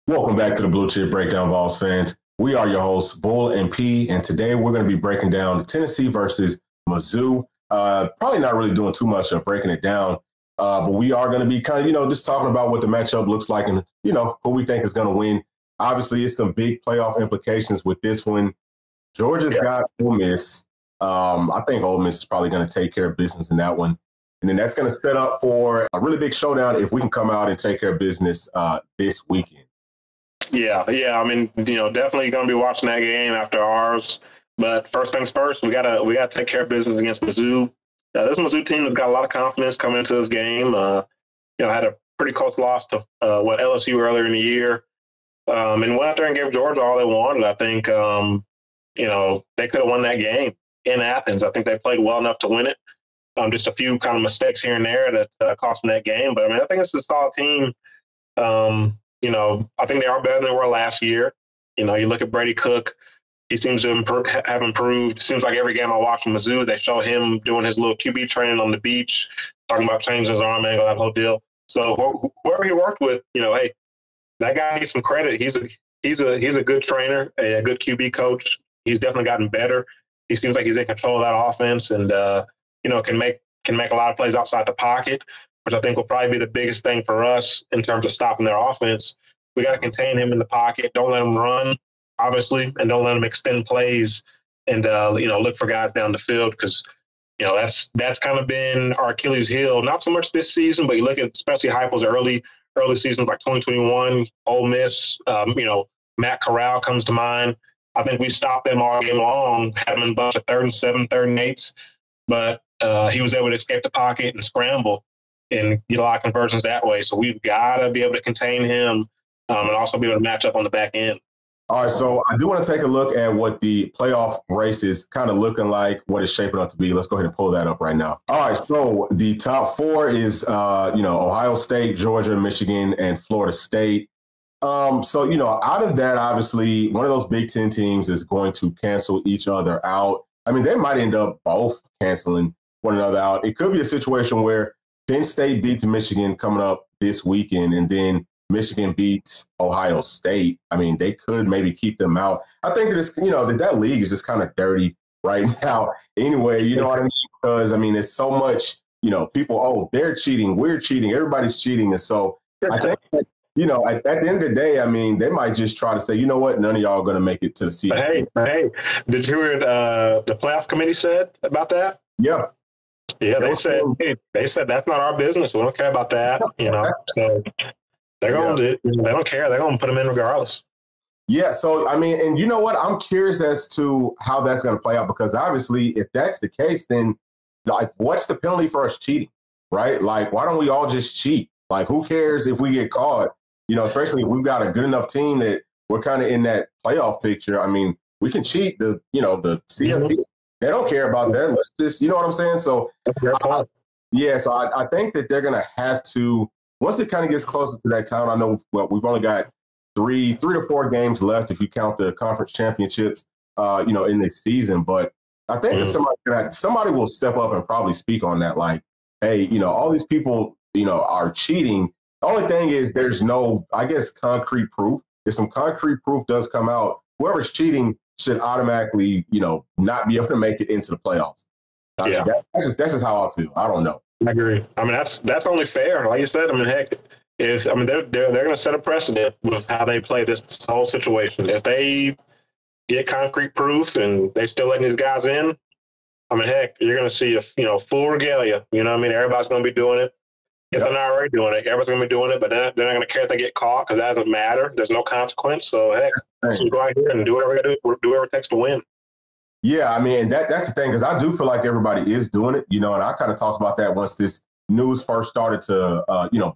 Welcome back to the Blue Chip Breakdown, Vols fans. We are your hosts, Bull and P, and today we're going to be breaking down Tennessee versus Mizzou. Probably not really doing too much of breaking it down, but we are going to be kind of, just talking about what the matchup looks like and, who we think is going to win. Obviously, it's some big playoff implications with this one. Georgia's got Ole Miss. I think Ole Miss is probably going to take care of business in that one. And then that's going to set up for a really big showdown if we can come out and take care of business this weekend. Yeah. I mean, definitely going to be watching that game after ours. But first things first, we gotta take care of business against Mizzou. This Mizzou team has got a lot of confidence coming into this game. Had a pretty close loss to LSU earlier in the year, and went out there and gave Georgia all they wanted. I think they could have won that game in Athens. I think they played well enough to win it. Just a few kind of mistakes here and there that cost them that game. But I mean, I think it's a solid team. I think they are better than they were last year. You look at Brady Cook. He seems to have improved. It seems like every game I watch from Mizzou, they show him doing his little QB training on the beach, talking about changing his arm angle, that whole deal. So whoever he worked with, hey, that guy needs some credit. He's a good trainer, a good QB coach. He's definitely gotten better. He seems like he's in control of that offense, and can make a lot of plays outside the pocket, which I think will probably be the biggest thing for us in terms of stopping their offense. We got to contain him in the pocket. Don't let him run, obviously, and don't let him extend plays and, look for guys down the field because, that's kind of been our Achilles heel, not so much this season, but you look at especially Heupel's early seasons like 2021, Ole Miss, Matt Corral comes to mind. I think we stopped them all game long, had them in a bunch of 3rd and 7, 3rd and 8s, but he was able to escape the pocket and scramble and get a lot of conversions that way. So we've got to be able to contain him and also be able to match up on the back end. All right, so I do want to take a look at what the playoff race is kind of looking like, what it's shaping up to be. Let's go ahead and pull that up right now. All right, so the top 4 is, Ohio State, Georgia, Michigan, and Florida State. Out of that, obviously, one of those Big Ten teams is going to cancel each other out. I mean, they might end up both canceling one another out. It could be a situation where Penn State beats Michigan coming up this weekend, and then Michigan beats Ohio State. I mean, they could maybe keep them out. I think that it's, that league is just kind of dirty right now anyway, you know what I mean? Because, I mean, it's so much, people, they're cheating, we're cheating, everybody's cheating. And so I think, at the end of the day, I mean, they might just try to say, you know what, none of y'all are going to make it to the CFP. Hey, did you hear what the playoff committee said about that? Yeah. Yeah, they said that's not our business. We don't care about that, So they're going to, they don't care. They're going to put them in regardless. Yeah. So, I mean, and you know what? I'm curious as to how that's going to play out, because obviously if that's the case, then like, what's the penalty for us cheating, right? Like, why don't we all just cheat? Like, who cares if we get caught, especially if we've got a good enough team that we're kind of in that playoff picture. I mean, we can cheat the CFP. They don't care about that. Let's just, you know what I'm saying? So, I think that they're going to have to, once it kind of gets closer to that time. I know we've only got three to 4 games left if you count the conference championships, in this season. But I think that somebody will step up and probably speak on that. Like, hey, all these people, are cheating. The only thing is there's no, I guess, concrete proof. If some concrete proof does come out, whoever's cheating should automatically, not be able to make it into the playoffs. That's just how I feel. I don't know. I agree. I mean, that's only fair. Like you said, I mean, heck, they're going to set a precedent with how they play this whole situation. If they get concrete proof and they still letting these guys in, I mean, heck, you're going to see a full regalia. You know what I mean? Everybody's going to be doing it. If they're not already doing it, everybody's going to be doing it, but they're not going to care if they get caught because that doesn't matter. There's no consequence. So, heck, let's go out here and do whatever we got to do whatever it takes to win. Yeah, I mean, that's the thing, because I do feel like everybody is doing it, and I kind of talked about that once this news first started to,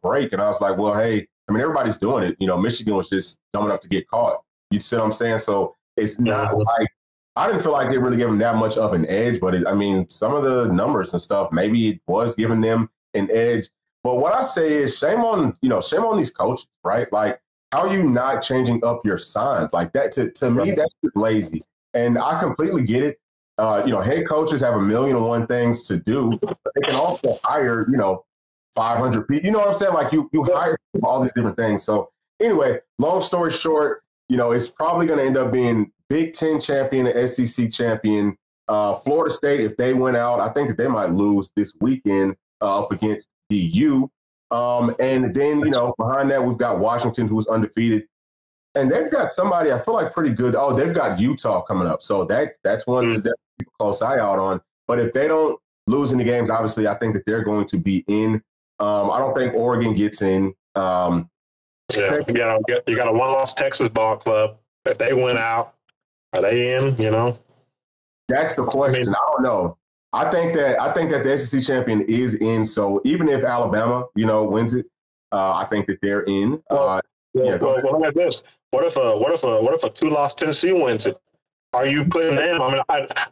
break. And I was like, well, hey, I mean, everybody's doing it. Michigan was just dumb enough to get caught. You see what I'm saying? So it's not like, I didn't feel like they really gave them that much of an edge, but some of the numbers and stuff, maybe it was giving them an edge. But what I say is shame on these coaches, right? Like, how are you not changing up your signs? Like that, to me, that's just lazy. And I completely get it. Head coaches have 1,000,001 things to do, but they can also hire, 500 people. You know what I'm saying? Like you hire all these different things. So anyway, long story short, it's probably going to end up being Big Ten champion and SEC champion. Florida State, if they went out, I think that they might lose this weekend up against DU. And then, behind that, we've got Washington, who's undefeated. And they've got somebody I feel like pretty good. Oh, they've got Utah coming up. So that's one to keep a close eye out on. But if they don't lose any games, obviously, I think that they're going to be in. I don't think Oregon gets in. You got a one-loss Texas ball club. If they win out, are they in? That's the question. I don't know. I think that the SEC champion is in. So even if Alabama, wins it, I think that they're in. Well, look at this. What if a two-loss Tennessee wins it? Are you putting them? I mean,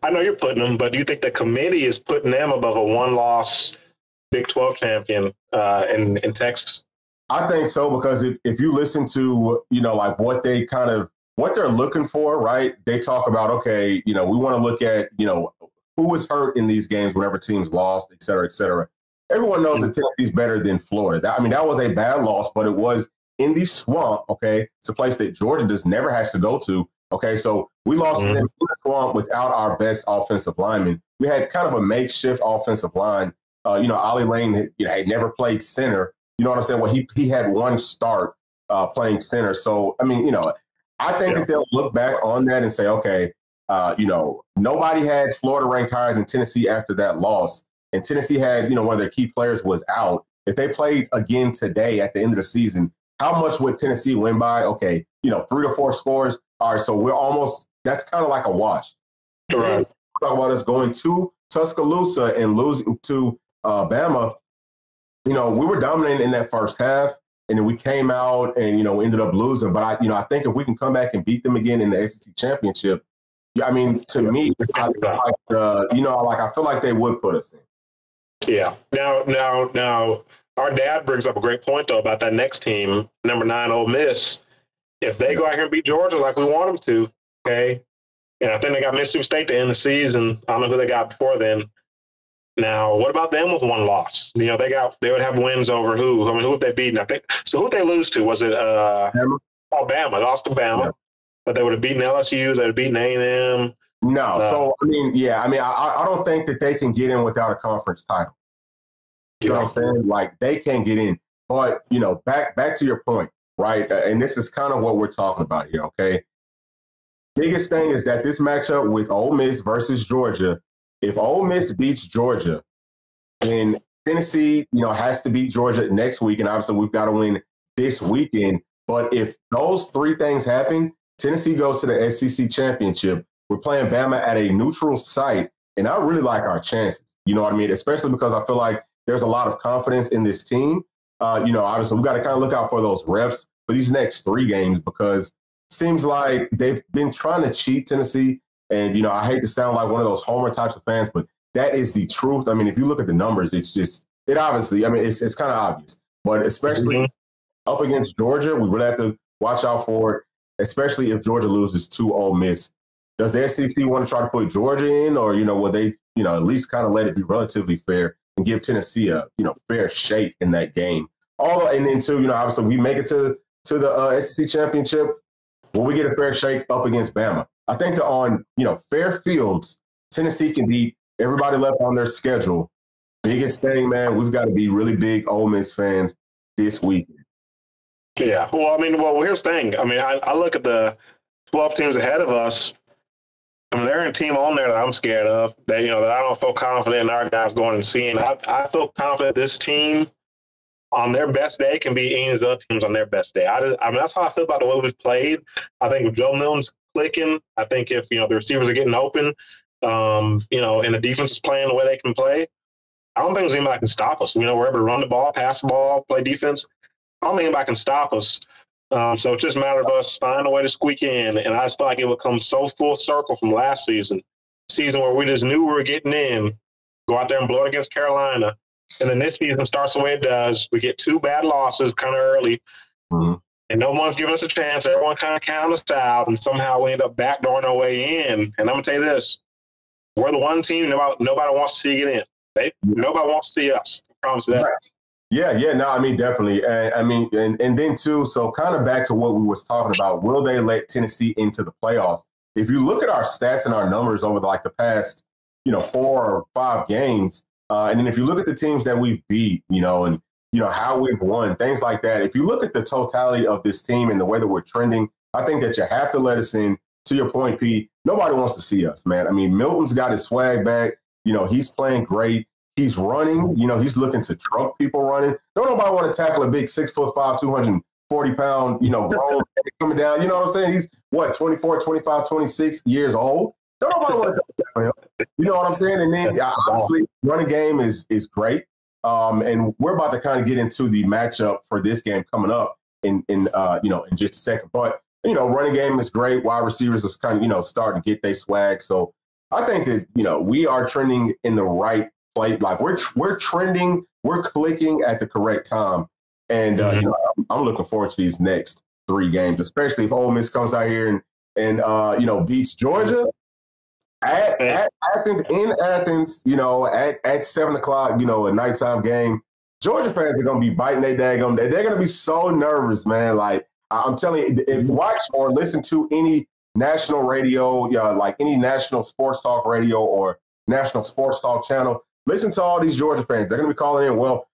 I know you're putting them, but do you think the committee is putting them above a one-loss Big 12 champion in Texas? I think so, because if you listen to like what they're looking for, right? They talk about, okay, we want to look at who was hurt in these games whenever teams lost, et cetera, et cetera. Everyone knows that Tennessee's better than Florida. That was a bad loss, but it was in the swamp. Okay, it's a place that Georgia just never has to go to. Okay, so we lost to them in the swamp without our best offensive lineman. We had kind of a makeshift offensive line. Ollie Lane had never played center. You know what I'm saying? Well, he had one start playing center. So, I think that they'll look back on that and say, okay, nobody had Florida ranked higher than Tennessee after that loss. And Tennessee had, one of their key players was out. If they played again today at the end of the season, how much would Tennessee win by? Okay, 3 to 4 scores. All right, so that's kind of like a wash. Right. Talk about us going to Tuscaloosa and losing to Bama. We were dominating in that first half, and then we came out and, ended up losing. But I think if we can come back and beat them again in the SEC championship, to me, I feel like they would put us in. Yeah. Now, our dad brings up a great point, though, about that next team, number 9, Ole Miss. If they go out here and beat Georgia like we want them to, okay, and I think they got Mississippi State to end the season. I don't know who they got before then. Now, what about them with one loss? They would have wins over who? I mean, who have they beaten? I think so. Who did they lose to? Was it Alabama? They lost to Bama, yeah. But they would have beaten LSU. They would have beaten A&M. No, so I don't think that they can get in without a conference title. You know what I'm saying? Like, they can't get in. But back to your point, right? And this is kind of what we're talking about here. Okay, biggest thing is that this matchup with Ole Miss versus Georgia. If Ole Miss beats Georgia, then Tennessee, has to beat Georgia next week. And obviously we've got to win this weekend. But if those 3 things happen, Tennessee goes to the SEC championship. We're playing Bama at a neutral site. And I really like our chances. You know what I mean? Especially because I feel like there's a lot of confidence in this team. Obviously we've got to kind of look out for those refs for these next 3 games, because it seems like they've been trying to cheat Tennessee. And, I hate to sound like one of those homer types of fans, but that is the truth. I mean, if you look at the numbers, it's kind of obvious. But especially up against Georgia, we really have to watch out for it, especially if Georgia loses to Ole Miss. Does the SEC want to try to put Georgia in, or, will they, at least kind of let it be relatively fair and give Tennessee a, fair shake in that game? And then, too, obviously we make it to the SEC championship. Will we get a fair shake up against Bama? I think that on, fair fields, Tennessee can beat everybody left on their schedule. Biggest thing, man, we've got to be really big Ole Miss fans this weekend. Yeah. Well, here's the thing. I look at the 12 teams ahead of us. They're a team on there that I'm scared of. That, that I don't feel confident in our guys going and seeing. I feel confident this team on their best day can beat any of the other teams on their best day. That's how I feel about the way we've played. I think if Joe Milton's clicking, I think if, the receivers are getting open, and the defense is playing the way they can play, I don't think there's anybody that can stop us. We're able to run the ball, pass the ball, play defense. I don't think anybody can stop us. So it's just a matter of us finding a way to squeak in. And I just feel like it would come so full circle from last season where we just knew we were getting in, go out there and blow it against Carolina. And then this season starts the way it does. We get 2 bad losses kind of early. Mm-hmm. And no one's giving us a chance. Everyone kind of counted us out, and somehow we end up backdooring our way in. And I'm going to tell you this. We're the one team nobody wants to see get in. Nobody wants to see us. I promise you that. Yeah, no, I mean, definitely. And then too, so kind of back to what we was talking about, will they let Tennessee into the playoffs? If you look at our stats and our numbers over the past, 4 or 5 games, and then if you look at the teams that we've beat, and how we've won, things like that. If you look at the totality of this team and the way that we're trending, I think that you have to let us in. To your point, Pete, nobody wants to see us, man. I mean, Milton's got his swag back. He's playing great. He's running. He's looking to trump people running. Don't nobody want to tackle a big 6'5", 240-pound, grown coming down. You know what I'm saying? He's 24, 25, 26 years old. Don't nobody want to tackle him. You know what I'm saying? And then obviously, running game is great. And we're about to kind of get into the matchup for this game coming up in just a second. But running game is great. Wide receivers is kind of starting to get their swag. So I think that we are trending in the right place. Like we're trending, we're clicking at the correct time. And I'm looking forward to these next 3 games, especially if Ole Miss comes out here and beats Georgia at Athens, in Athens, at 7 o'clock, a nighttime game. Georgia fans are going to be biting their daggum. They're going to be so nervous, man. Like I'm telling you, if you watch or listen to any national radio, like any national sports talk radio or national sports talk channel, listen to all these Georgia fans. They're going to be calling in, well,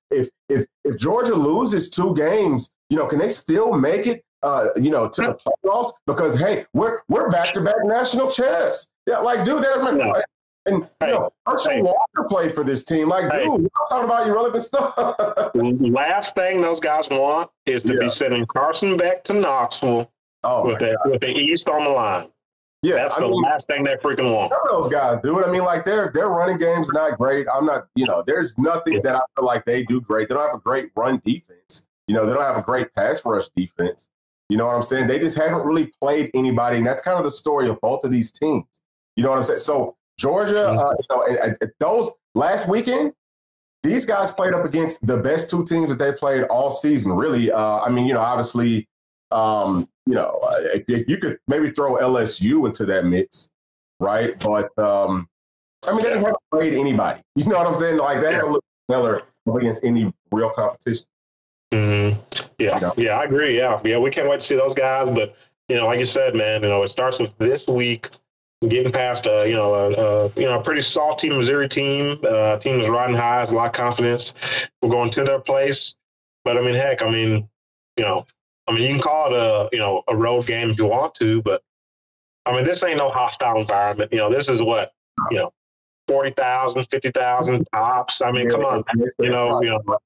if Georgia loses 2 games, can they still make it, to the playoffs? Because, hey, we're back-to-back national champs. Yeah, like, dude, that doesn't matter. And, Herschel Walker played for this team. Like, dude, we're talking about irrelevant stuff. Last thing those guys want is to be sending Carson back to Knoxville with the East on the line. Yeah, that's the last thing they freaking want. None of those guys do it. I mean, like their running game's not great. I'm not, there's nothing that I feel like they do great. They don't have a great run defense. They don't have a great pass rush defense. You know what I'm saying? They just haven't really played anybody, and that's kind of the story of both of these teams. You know what I'm saying? So Georgia, those last weekend, these guys played up against the best 2 teams that they played all season. Really, obviously. If you could maybe throw LSU into that mix, right? But they just haven't played anybody. You know what I'm saying? Like they haven't looked stellar against any real competition. Mm-hmm. Yeah, I agree. Yeah, we can't wait to see those guys. But like you said, man, it starts with this week getting past a pretty salty Missouri team. Team is riding high, has a lot of confidence. We're going to their place. But you can call it a road game if you want to, but this ain't no hostile environment. This is what 40,000, 50,000 tops. Come on,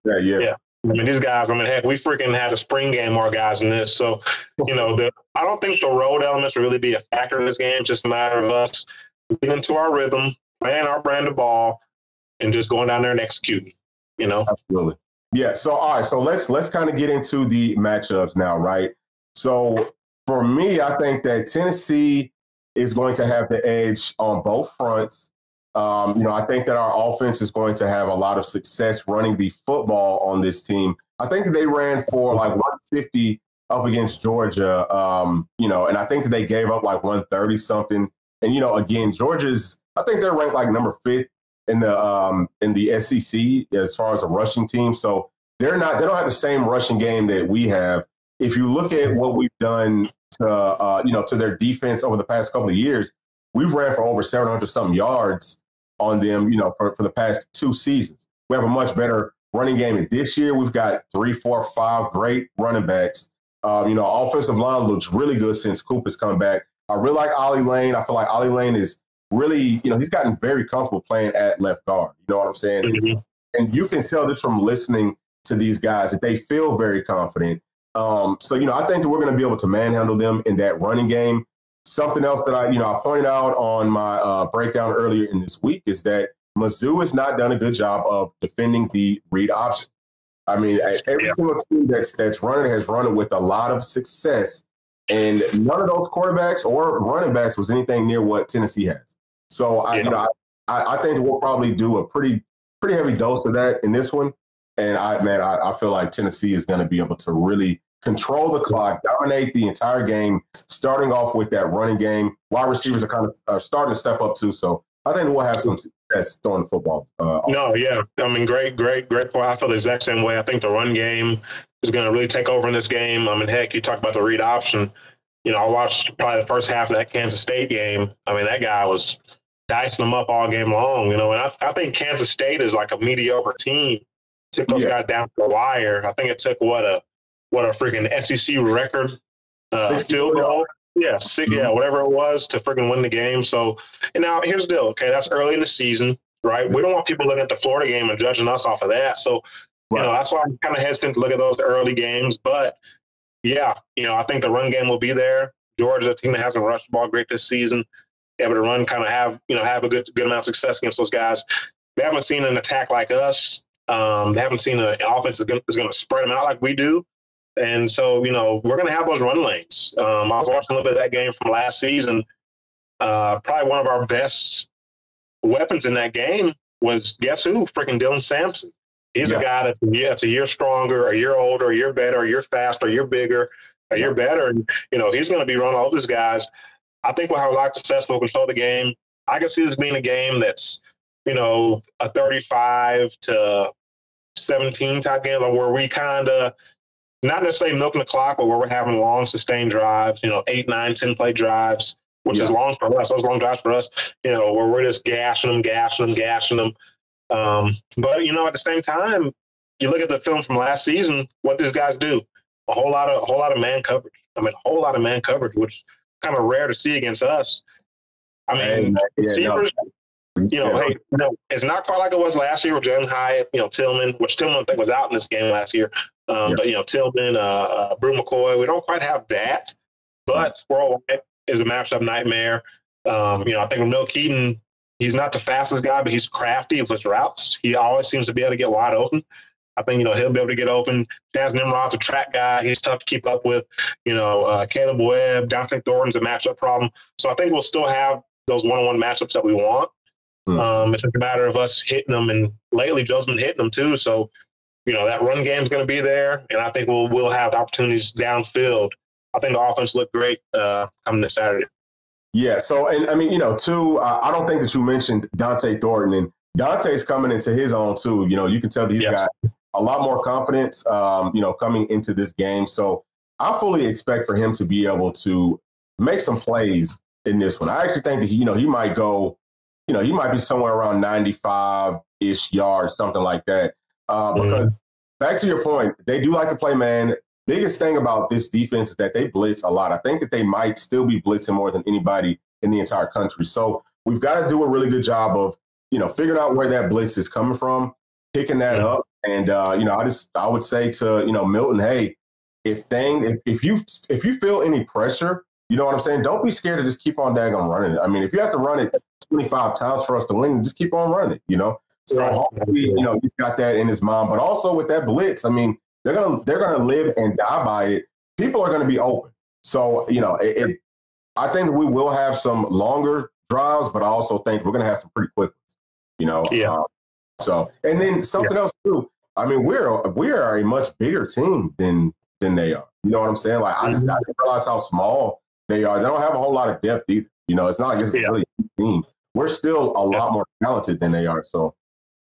yeah. These guys. Heck, we freaking had a spring game more guys than this. So, I don't think the road elements really be a factor in this game. It's just a matter of us getting into our rhythm, playing our brand of ball, and just going down there and executing. Absolutely. Yeah. So, all right. So let's kind of get into the matchups now, right? So for me, I think that Tennessee is going to have the edge on both fronts. I think that our offense is going to have a lot of success running the football on this team. I think that they ran for like 150 up against Georgia, and I think that they gave up like 130 something. And, again, Georgia's, I think they're ranked like number 5th in the SEC as far as a rushing team. So they don't have the same rushing game that we have. If you look at what we've done to their defense over the past couple of years, we've ran for over 700 something yards on them, for the past 2 seasons. We have a much better running game. And this year we've got 3, 4, 5 great running backs. Offensive line looks really good since Coop has come back. I really like Ollie Lane. I feel like Ollie Lane is really, he's gotten very comfortable playing at left guard. You know what I'm saying? Mm-hmm. And you can tell this from listening to these guys that they feel very confident. So, I think that we're going to be able to manhandle them in that running game. Something else that I pointed out on my breakdown earlier in this week is that Mizzou has not done a good job of defending the read option. Every single team that's running has run it with a lot of success, and none of those quarterbacks or running backs was anything near what Tennessee has. So I think we'll probably do a pretty heavy dose of that in this one. And I feel like Tennessee is going to be able to really control the clock, dominate the entire game, starting off with that running game. Wide receivers are starting to step up too. So I think we'll have some success success throwing the football. No, yeah. I mean, great point. I feel the exact same way. I think the run game is going to really take over in this game. I mean, heck, you talk about the read option. I watched probably the first half of that Kansas State game. I mean, that guy was dicing them up all game long, and I think Kansas State is like a mediocre team. Took those guys down to the wire. I think it took what a freaking SEC record field goal. Yeah, whatever it was to freaking win the game. So, and now here's the deal. Okay, that's early in the season, right? We don't want people looking at the Florida game and judging us off of that. So, that's why I'm kind of hesitant to look at those early games. But yeah, I think the run game will be there. Georgia, a team that hasn't rushed the ball great this season, able to run, kind of have a good amount of success against those guys. They haven't seen an attack like us. They haven't seen an offense that's going to spread them out like we do. And so, we're going to have those run lanes. I was watching a little bit of that game from last season. Probably one of our best weapons in that game was, guess who? Freaking Dylan Sampson. He's a guy that's a year stronger, a year older, a year better, a year faster, a year bigger, a year better. And, he's going to be running all these guys. I think we'll have a lot of success. We'll control the game. I can see this being a game that's, a 35-17 type game, where we kind of, not necessarily milking the clock, but where we're having long, sustained drives, 8, 9, 10 play drives, which is long for us. Those long drives for us, where we're just gashing them. But, at the same time, you look at the film from last season, what these guys do, a whole lot of man coverage. I mean, a whole lot of man coverage, which is kind of rare to see against us. I mean, receivers, hey, it's not quite like it was last year with Jalen Hyatt, Tillman, which Tillman I think was out in this game last year. But, Tillman, Brew McCoy, we don't quite have that. But Worldwide is a matchup nightmare. I think with Mil Keaton, he's not the fastest guy, but he's crafty with his routes. He always seems to be able to get wide open. I think, he'll be able to get open. Chaz Nimrod's a track guy. He's tough to keep up with. Caleb Webb, Dante Thornton's a matchup problem. So I think we'll still have those one-on-one matchups that we want. It's just a matter of us hitting them, and lately Joe's been hitting them too. So, that run game's going to be there, and I think we'll have opportunities downfield. I think the offense looked great coming this Saturday. Yeah. So, and I mean, too, I don't think that you mentioned Dante Thornton, and Dante's coming into his own too. You can tell he's got a lot more confidence, coming into this game. So I fully expect for him to be able to make some plays in this one. I actually think that he might go, he might be somewhere around 95-ish yards, something like that. Because back to your point, they do like to play man. Biggest thing about this defense is that they blitz a lot. I think that they might still be blitzing more than anybody in the entire country. So we've got to do a really good job of, figuring out where that blitz is coming from, picking that up. And, I would say to, Milton, hey, if you feel any pressure, you know what I'm saying? Don't be scared to just keep on daggone running it. I mean, if you have to run it 25 times for us to win, just keep on running it, So hopefully, he's got that in his mind. But also with that blitz, I mean, they're gonna live and die by it. People are gonna be open. So, I think we will have some longer drives, but I also think we're gonna have some pretty quick ones, So, and then something else too. I mean, we are a much bigger team than they are. You know what I'm saying? Like I didn't realize how small they are. They don't have a whole lot of depth either. It's not like it's a really big team. We're still a lot more talented than they are. So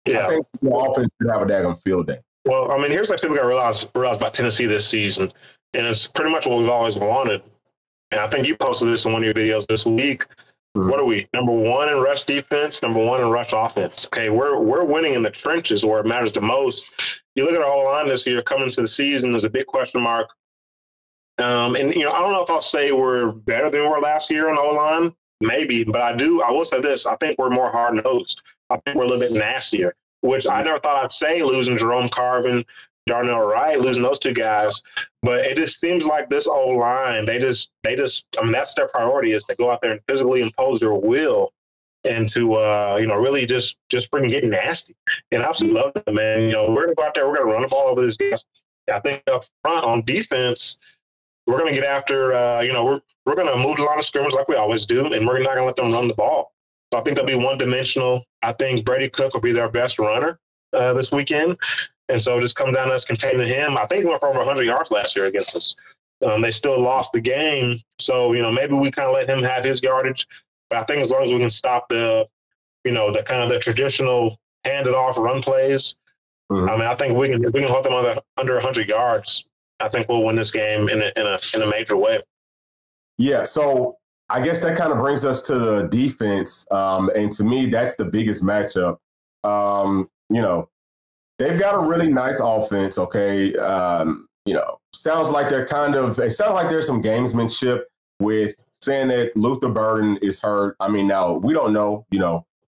I think the offense should have a daggone field day. Well, I mean, here's what people got to realize about Tennessee this season, and it's pretty much what we've always wanted. And I think you posted this in one of your videos this week. What are we? Number one in rush defense, number one in rush offense. Okay, we're winning in the trenches where it matters the most. You look at our O-line this year coming into the season, there's a big question mark. And, I don't know if I'll say we're better than we were last year on O-line, maybe, but I will say this. I think we're more hard-nosed. I think we're a little bit nastier, which I never thought I'd say, losing Jerome Carvin, Darnell Wright, losing those two guys. But it just seems like this O-line, they just, I mean, that's their priority, is to go out there and physically impose their will and to, really just freaking get nasty. And I absolutely love that, man. We're going to go out there, we're going to run the ball over these guys. I think up front on defense, we're going to get after, we're going to move the line of scrimmage like we always do, and we're not going to let them run the ball. So I think they'll be one-dimensional. I think Brady Cook will be their best runner this weekend. And so it just comes down to us containing him. I think he went for over 100 yards last year against us. They still lost the game. So, maybe we kind of let him have his yardage. But I think as long as we can stop the the kind of the traditional handed off run plays. I mean, I think if we can hold them under 100 yards, I think we'll win this game in a major way. Yeah, so I guess that kind of brings us to the defense, and to me, that's the biggest matchup. They've got a really nice offense. Okay, sounds like it sounds like there's some gamesmanship with saying that Luther Burden is hurt. I mean, now we don't know,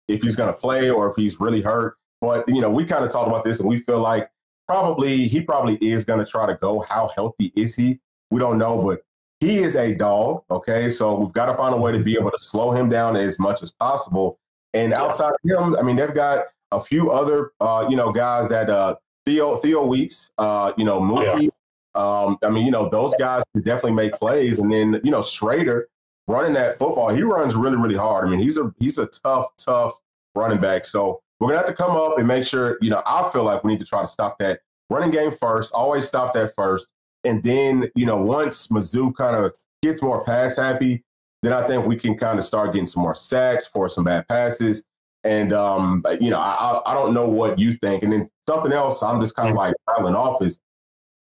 if he's going to play or if he's really hurt. But, we kind of talked about this and we feel like he probably is going to try to go. How healthy is he? We don't know, but he is a dog. Okay. So we've got to find a way to be able to slow him down as much as possible. And outside of him, I mean, they've got a few other, guys that Theo Weeks, Mookie. Yeah. Those guys can definitely make plays. And then, Schrader running that football, he runs really, really hard. I mean, he's a tough running back. So we're going to have to come up and make sure, I feel like we need to try to stop that running game first, always stop that first. And then, once Mizzou kind of gets more pass happy, then I think we can kind of start getting some more sacks for some bad passes. And, I don't know what you think. And then something else I'm just kind of like rattling off is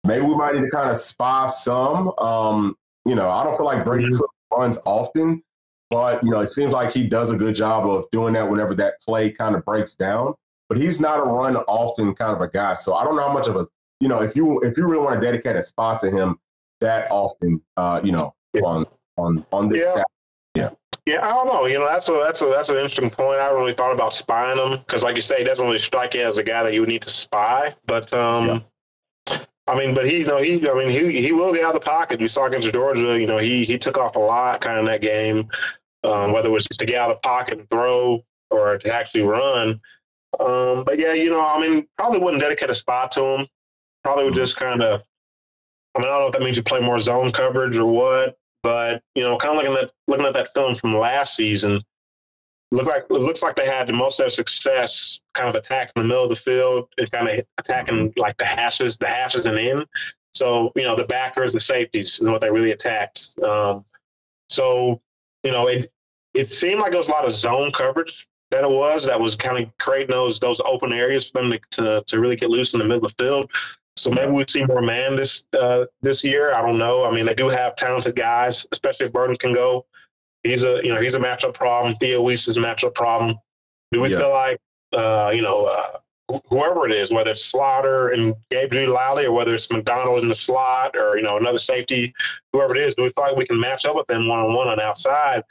maybe we might need to kind of spy some. I don't feel like Brady Cook runs often, but, it seems like he does a good job of doing that whenever that play kind of breaks down. But he's not a run often kind of a guy. So I don't know how much of a, if you really want to dedicate a spot to him that often, on this Saturday. Yeah. Yeah, I don't know. That's an interesting point. I haven't really thought about spying him because, like you say, he doesn't really strike you as a guy that you would need to spy. But he will get out of the pocket. You saw against Georgia, he took off a lot kind of in that game, whether it was just to get out of the pocket and throw or to actually run. Probably wouldn't dedicate a spot to him. Probably would just kind of, I don't know if that means you play more zone coverage or what, but, kind of looking at that film from last season, it looks like they had the most of their success kind of attacking the middle of the field and kind of attacking like the hashes and in. So, the backers, the safeties is what they really attacked. It seemed like there was a lot of zone coverage that was kind of creating those open areas for them to really get loose in the middle of the field. So maybe we'll see more man this year. I don't know. I mean, they do have talented guys, especially if Burden can go. He's a matchup problem. Theo Weiss is a matchup problem. Do we feel like, whoever it is, whether it's Slaughter and Gabe Judy-Lally or whether it's McDonald in the slot or, another safety, whoever it is, do we feel like we can match up with them one-on-one on the outside?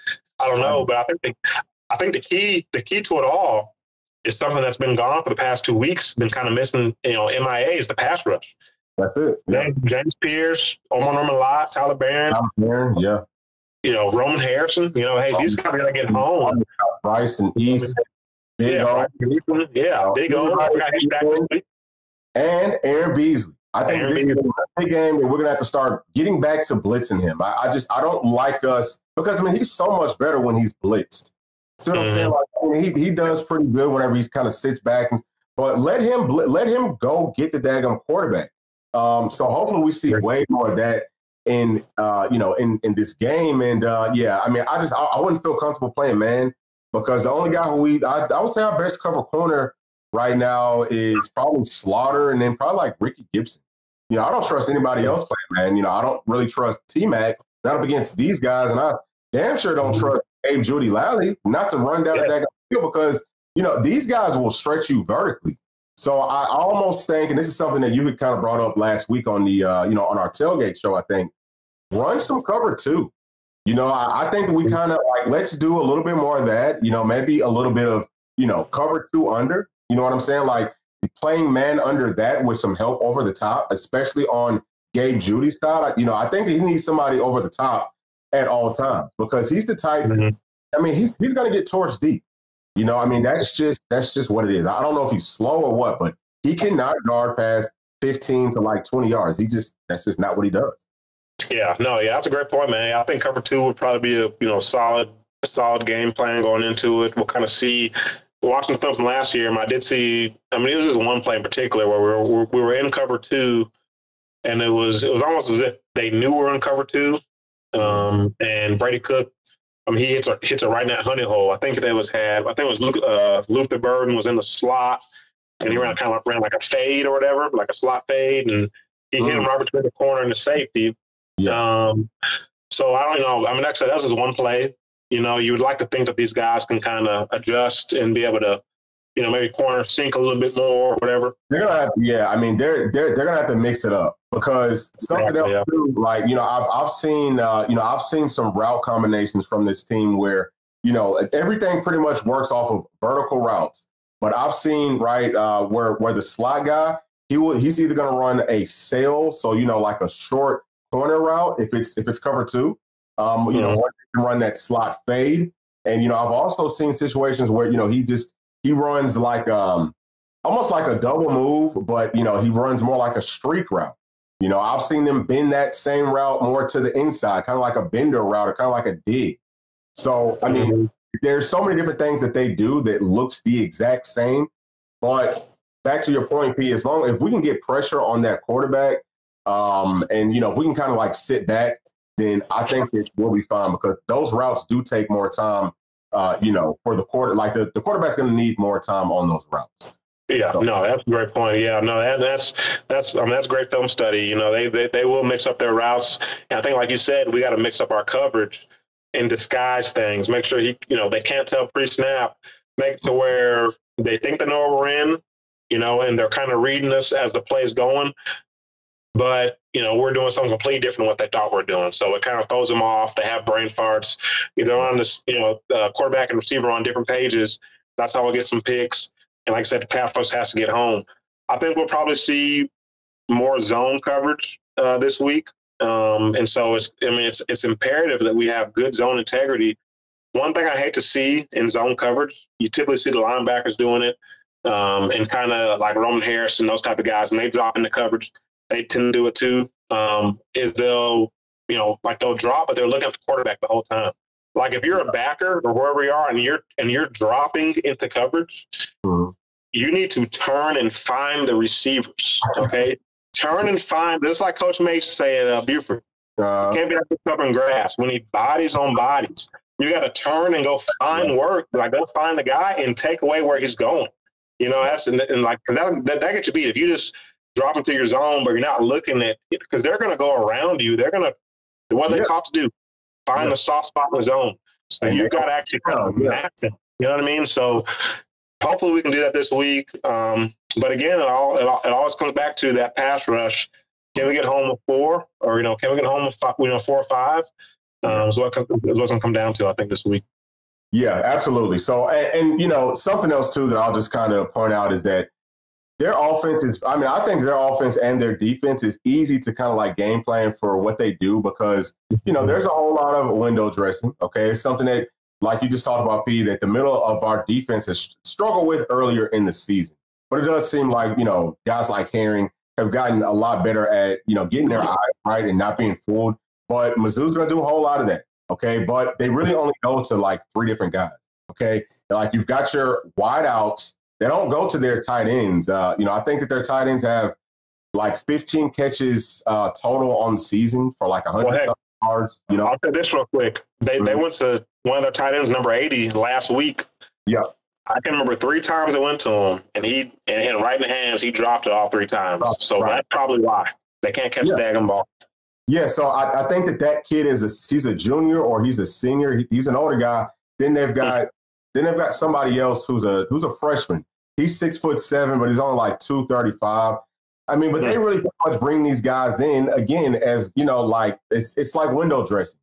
I don't know, but I think the key to it all is something that's been gone for the past 2 weeks, been kind of missing, MIA is the pass rush. That's it. Yeah. James Pierce, Omar Norman-Lott, Tyler Barron. Yeah. Roman Harrison. Hey, these guys got to get home. Bryson East. Big O. Big O. And Aaron Beasley. I think this is a big game that we're going to have to start getting back to blitzing him. I don't like us because, he's so much better when he's blitzed. See what I'm saying? Like, he does pretty good whenever he kind of sits back. But let him go get the daggum quarterback. So hopefully we see way more of that in this game. And I wouldn't feel comfortable playing man because the only guy who I would say our best cover corner right now is probably Slaughter and then probably like Ricky Gibson. I don't trust anybody else playing man. I don't really trust T-Mac not up against these guys, and I damn sure don't trust Gabe Judy-Lally not to run down the daggum field because these guys will stretch you vertically. So I almost think, and this is something that you had kind of brought up last week on the, on our tailgate show, I think, run some cover two. I think that we kind of like, let's do a little bit more of that, maybe a little bit of, cover two under, you know what I'm saying? Like playing man under that with some help over the top, especially on Gabe Judy's side. I think that he needs somebody over the top at all times because he's the type, he's going to get torched deep. That's just what it is. I don't know if he's slow or what, but he cannot guard past 15 to like 20 yards. That's just not what he does. Yeah, that's a great point, man. I think cover two would probably be a solid game plan going into it. We'll kind of see. Watching the film from last year, I did see. It was just one play in particular where we were in cover two, and it was almost as if they knew we were in cover two. And Brady Cook I mean, he hits it right in that honey hole. I think it was Luther Burden was in the slot, and he ran like a fade or whatever, like a slot fade, and he hit him right between the corner and the safety. Yeah. So I don't know. I mean, like I said, that's just one play. You know, you would like to think that these guys can kind of adjust and be able to, you know, maybe corner sink a little bit more or whatever. They're gonna have to, yeah. I mean, they're gonna have to mix it up because something else too. Like, you know, I've seen some route combinations from this team where, you know, everything pretty much works off of vertical routes. But I've seen where the slot guy he's either gonna run a sail, so you know, like a short corner route if it's cover two. You know, or he can run that slot fade. And you know, I've also seen situations where, you know, he runs like almost like a double move, but you know, he runs more like a streak route. You know, I've seen them bend that same route more to the inside, kind of like a bender route or kind of like a dig. So I mean, there's so many different things that they do that looks the exact same. But back to your point, P, if we can get pressure on that quarterback, and you know, if we can kind of like sit back, then I think that we'll be fine because those routes do take more time. You know, for the quarter, like the quarterback's going to need more time on those routes. Yeah, so. No, that's a great point. Yeah, no, that's great film study. You know, they will mix up their routes, and I think, like you said, we got to mix up our coverage and disguise things. Make sure they can't tell pre-snap. Make it to where they think they know what we're in, you know, and they're kind of reading us as the play's going. But, you know, we're doing something completely different than what they thought we're doing. So it kind of throws them off. They have brain farts. They're on this, you know, quarterback and receiver on different pages. That's how we'll get some picks. And like I said, the pass rush has to get home. I think we'll probably see more zone coverage this week. And so it's imperative that we have good zone integrity. One thing I hate to see in zone coverage, you typically see the linebackers doing it, and kind of like Roman Harris and those type of guys, when they drop into coverage, they tend to do it too, is they'll drop, but they're looking at the quarterback the whole time. Like if you're a backer or wherever you are and you're dropping into coverage, you need to turn and find the receivers, okay? Turn and find, just like Coach Mace said at Buford, you can't be like covering grass. We need bodies on bodies. You got to turn and go find work, like go find the guy and take away where he's going. You know, that gets you beat. If you just drop into your zone, but you're not looking at it, because they're going to go around you. They're going to, what they taught to do, find the soft spot in the zone. So you've got to actually kind of match it. You know what I mean? So hopefully we can do that this week. But again, it always comes back to that pass rush. Can we get home with 4? Or, you know, can we get home with 5, 4 or 5? So what's going to come down to, I think, this week. Yeah, absolutely. So, and you know, something else, too, that I'll just kind of point out is that their offense is, I mean, I think their offense and their defense is easy to kind of like game plan for what they do because, you know, there's a whole lot of window dressing. Okay. It's something that, like you just talked about, P, that the middle of our defense has struggled with earlier in the season. But it does seem like, you know, guys like Herring have gotten a lot better at, you know, getting their eyes right and not being fooled. But Mizzou's going to do a whole lot of that. Okay. But they really only go to like 3 different guys. Okay. Like you've got your wideouts. They don't go to their tight ends. You know, I think that their tight ends have like 15 catches total on the season for like 100 yards. You know, I'll say this real quick. They went to one of their tight ends, number 80, last week. Yeah, I can remember 3 times they went to him, and he hit him right in the hands. He dropped it all 3 times. So that's probably why they can't catch the daggum ball. Yeah, so I think that kid he's a junior or he's a senior. He's an older guy. Then they've got somebody else who's a freshman. He's 6'7", but he's only like 235. I mean, but they really pretty much bring these guys in again as, you know, like it's like window dressing.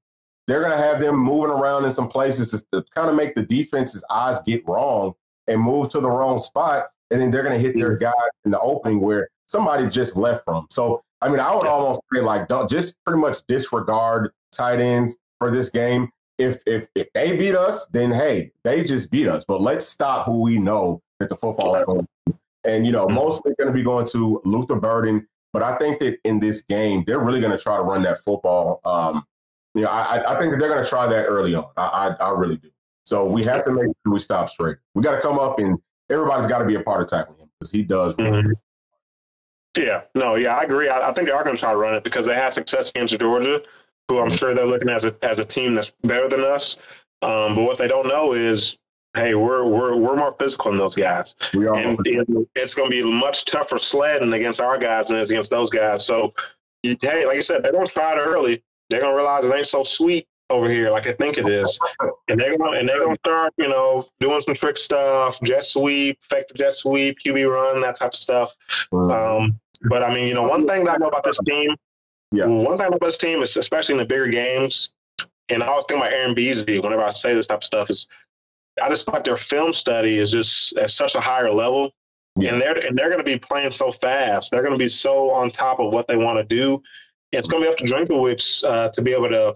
They're going to have them moving around in some places to kind of make the defense's eyes get wrong and move to the wrong spot. And then they're going to hit their guy in the opening where somebody just left from. So, I mean, I would almost say like, don't just pretty much disregard tight ends for this game. If they beat us, then, hey, they just beat us. But let's stop who we know that the football is going to. And, you know, mostly going to be going to Luther Burden. But I think that in this game, they're really going to try to run that football. You know, I think that they're going to try that early on. I really do. So we have to make sure we stop straight. We got to come up and everybody's got to be a part of tackling him because he does. Yeah, no, yeah, I agree. I think they are going to try to run it because they had success against Georgia, who I'm sure they're looking at as a team that's better than us. But what they don't know is, hey, we're more physical than those guys, and it's going to be much tougher sledding against our guys than it is against those guys. So, hey, like I said, they're going to try it early. They're going to realize it ain't so sweet over here like I think it is, and they're going to start, doing some trick stuff, jet sweep, fake the jet sweep, QB run, that type of stuff. But I mean, one thing that I know about this team, is especially in the bigger games, and I always think about Aaron Beasley whenever I say this type of stuff, is I just feel like their film study is just at such a higher level, and they're going to be playing so fast. They're going to be so on top of what they want to do. It's going to be up to Drinkowitz to be able to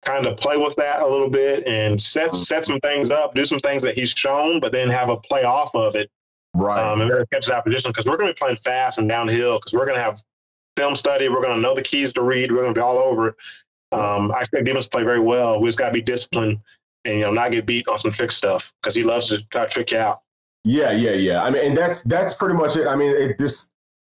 kind of play with that a little bit and set some things up, do some things that he's shown, but then have a play off of it. Right. And really catch that position, because we're going to be playing fast and downhill, because we're going to have film study. We're going to know the keys to read. We're going to be all over it. I expect defense to play very well. We just got to be disciplined and, not get beat on some trick stuff, because he loves to try to trick you out. Yeah. I mean, and that's pretty much it. I mean,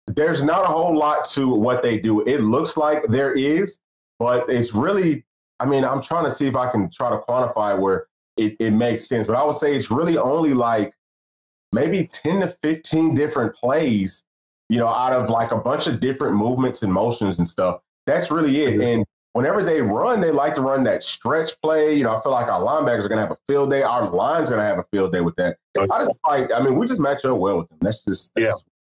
there's not a whole lot to what they do. It looks like there is, but it's really, I mean, I'm trying to see if I can try to quantify where it makes sense. But I would say it's really only like maybe 10 to 15 different plays, out of like a bunch of different movements and motions and stuff. That's really it. And whenever they run, they like to run that stretch play. I feel like our linebackers are going to have a field day. Our line's going to have a field day with that. We just match up well with them.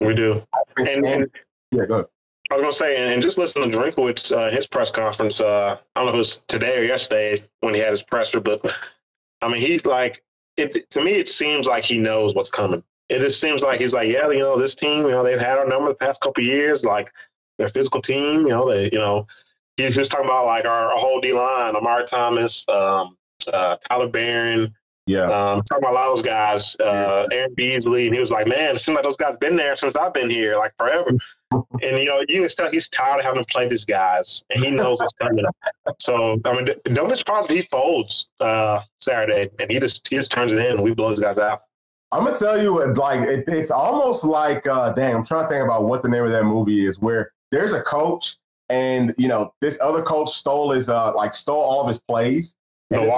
We do. And yeah, go ahead. I was going to say, and just listen to Drinkowitz, his press conference. I don't know if it was today or yesterday when he had his presser, but I mean, he's like, to me, it seems like he knows what's coming. It just seems like he's like, yeah, this team, they've had our number the past couple of years, like their physical team, he was talking about like our whole D line, Amari Thomas, Tyler Barron. Yeah. Talking about a lot of those guys, Aaron Beasley, and he was like, man, it seems like those guys been there since I've been here, like forever. And, you can tell he's tired of having to play these guys, and he knows what's coming. So, I mean, don't be surprised if he folds Saturday, and he just turns it in, and we blow these guys out. I'm going to tell you, like, it's almost like, I'm trying to think about what the name of that movie is, where there's a coach, and, this other coach stole all of his plays. And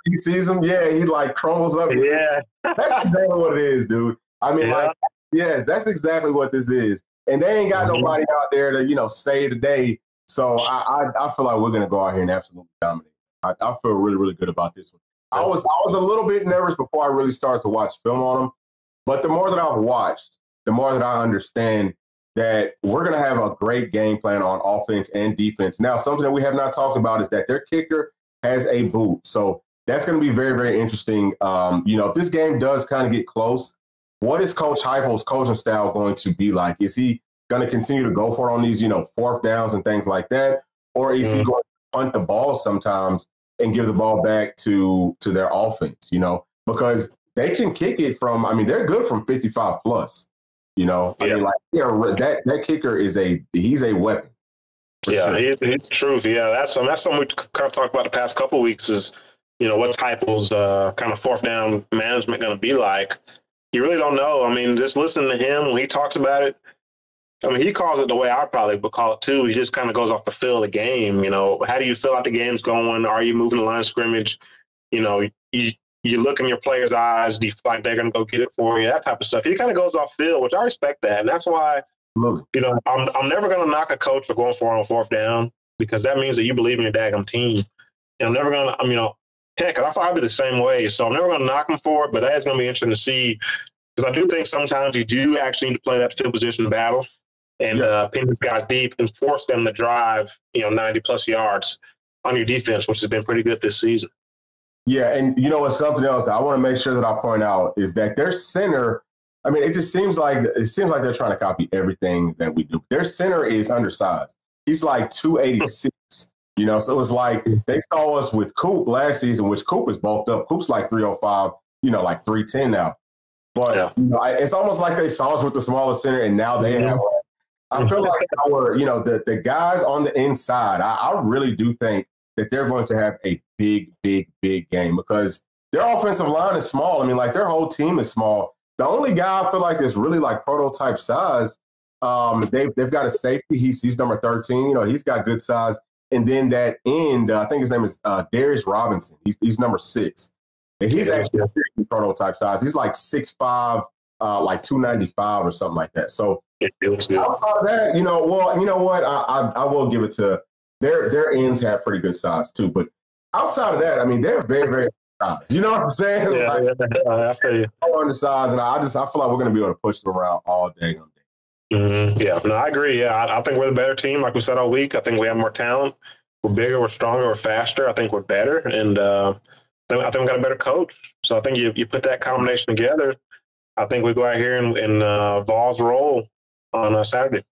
he sees him, he like crumbles up. Yeah. That's exactly what it is, dude. I mean, yes, that's exactly what this is. And they ain't got nobody out there to, save the day. So I feel like we're going to go out here and absolutely dominate. I feel really, really good about this one. I was a little bit nervous before I really started to watch film on them. But the more that I've watched, the more that I understand that we're going to have a great game plan on offense and defense. Now, something that we have not talked about is that their kicker has a boot. So that's going to be very, very interesting. If this game does kind of get close, what is Coach Heupel's coaching style going to be like? Is he going to continue to go for it on these, fourth downs and things like that? Or is he going to punt the ball sometimes and give the ball back to their offense, because they can kick it from, they're good from 55 plus, that kicker he's a weapon. Yeah, sure. It's the truth. Yeah, that's something we kind of talked about the past couple of weeks is, what's Heupel's kind of fourth down management going to be like? You really don't know. Just listening to him when he talks about it, he calls it the way I probably would call it too. He just kind of goes off the feel of the game. How do you feel like the game's going? Are you moving the line of scrimmage? You look in your players' eyes. Do you feel like they're going to go get it for you? That type of stuff. He kind of goes off feel, which I respect that. And that's why, I'm never going to knock a coach for going for it on fourth down, because that means that you believe in your daggum team. And I'm never going to, heck, I'll be the same way. So I'm never going to knock them for it, but that is going to be interesting to see, because I do think sometimes you do actually need to play that field position battle and pin these guys deep and force them to drive, 90-plus yards on your defense, which has been pretty good this season. Yeah, and it's something else that I want to make sure that I point out is that their center, it just seems like they're trying to copy everything that we do. Their center is undersized. He's like 286, so it's like they saw us with Coop last season, which Coop is bulked up. Coop's like 305, like 310 now. But it's almost like they saw us with the smaller center, and now they have. I feel like the guys on the inside, I really do think that they're going to have a big, big, big game, because their offensive line is small. Their whole team is small. The only guy I feel like is really like prototype size, they've got a safety. He's number 13. He's got good size. And then that end, I think his name is Darius Robinson. He's number 6. And he's actually a prototype size. He's like 6'5", like 295 or something like that. So outside of that, you know what? I will give it to their ends have pretty good size too. But outside of that, I mean, they're very, very size. You know what I'm saying? Yeah, I feel you. On the size, and I feel like we're going to be able to push them around all day on day. Mm-hmm. Yeah, no, I agree. Yeah, I think we're the better team. Like we said all week, I think we have more talent. We're bigger, we're stronger, we're faster. I think we're better, and I think we got a better coach. So I think you put that combination together. I think we go out here and Vols roll on Saturday.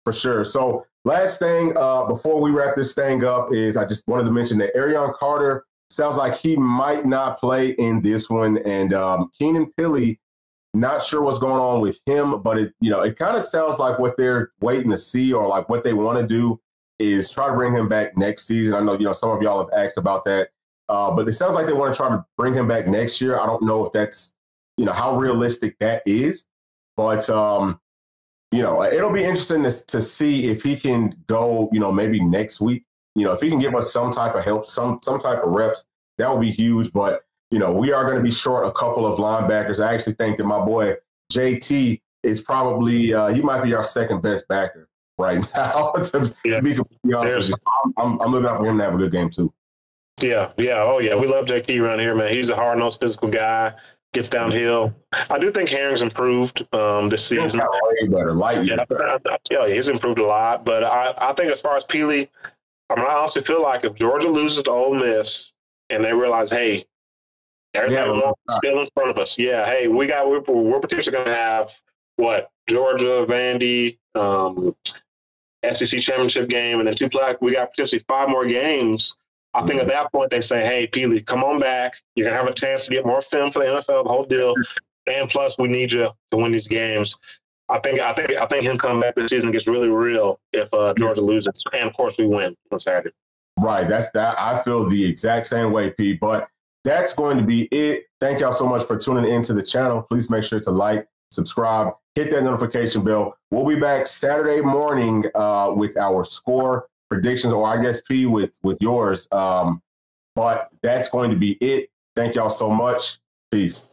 For sure. So last thing before we wrap this thing up is I just wanted to mention that Arion Carter sounds like he might not play in this one, and Keenan Pili, not sure what's going on with him, but it kind of sounds like what they're waiting to see, or like what they want to do is try to bring him back next season. I know some of y'all have asked about that, but it sounds like they want to try to bring him back next year. I don't know if that's how realistic that is, but it'll be interesting to see if he can go maybe next week. If he can give us some type of help, some type of reps, that would be huge. But we are going to be short a couple of linebackers. I actually think that my boy JT is probably he might be our second best backer right now. To be completely honest with you. I'm looking out for him to have a good game too. Yeah. Oh yeah, we love JT around here, man. He's a hard-nosed physical guy. Gets downhill. I do think Herring's improved this season. Way better, yeah, he's improved a lot. But I think as far as Pili, I honestly feel like if Georgia loses to Ole Miss and they realize, hey, everything we want is still in front of us. Yeah, hey, we're potentially going to have Georgia, Vandy, SEC championship game, and then we got potentially 5 more games. I think at that point they say, hey, Pili, come on back. You're going to have a chance to get more film for the NFL, the whole deal. And plus, we need you to win these games. I think him coming back this season gets really real if Georgia loses. And, of course, we win on Saturday. Right. That's that. I feel the exact same way, Pete. But that's going to be it. Thank y'all so much for tuning into the channel. Please make sure to like, subscribe, hit that notification bell. We'll be back Saturday morning with our score predictions, or I guess P with yours. But that's going to be it. Thank y'all so much. Peace.